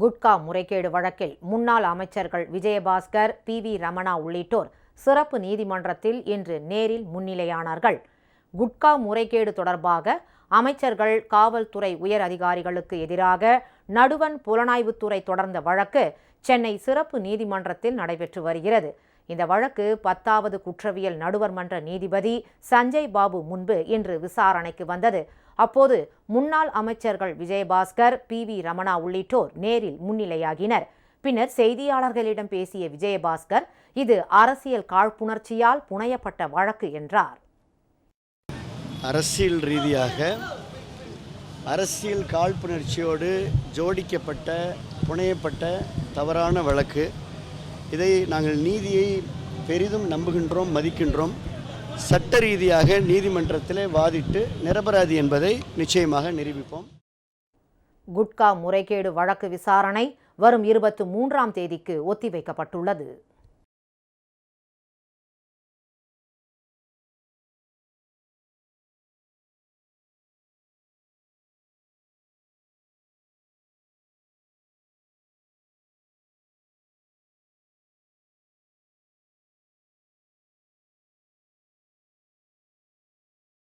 குட்கா முறைகேடு வழக்கில் முன்னாள் அமைச்சர்கள் விஜயபாஸ்கர், பி.வி. ரமணா உள்ளிட்டோர் சிறப்பு நீதிமன்றத்தில் இன்று நேரில் முன்னிலையானார்கள். குட்கா முறைகேடு தொடர்பாக அமைச்சர்கள், காவல்துறை உயர் அதிகாரிகளுக்கு எதிராக நடுவண் புலனாய்வுத்துறை தொடர்ந்த வழக்கு சென்னை சிறப்பு நீதிமன்றத்தில் நடைபெற்று வருகிறது. இந்த வழக்கு 10வது குற்றவியல் நடுவர் மன்ற நீதிபதி சஞ்சய் பாபு முன்பு இன்று விசாரணைக்கு வந்தது. அப்போது முன்னாள் அமைச்சர்கள் விஜயபாஸ்கர், பி.வி. ரமணா உள்ளிட்டோர் நேரில் முன்னிலையாகினர். பின்னர் செய்தியாளர்களிடம் பேசிய விஜயபாஸ்கர், இது அரசியல் காழ்ப்புணர்ச்சியால் புனையப்பட்ட வழக்கு என்றார். அரசியல் ரீதியாக அரசியல் காழ்ப்புணர்ச்சியோடு ஜோடிக்கப்பட்ட, புனையப்பட்ட தவறான வழக்கு. இதை நாங்கள் நீதியை பெரிதும் நம்புகின்றோம், மதிக்கின்றோம். சட்ட ரீதியாக நீதிமன்றத்திலே வாதிட்டு நிரபராதி என்பதை நிச்சயமாக நிரூபிப்போம். குட்கா முறைகேடு வழக்கு விசாரணை வரும் 23ஆம் தேதிக்கு ஒத்திவைக்கப்பட்டுள்ளது.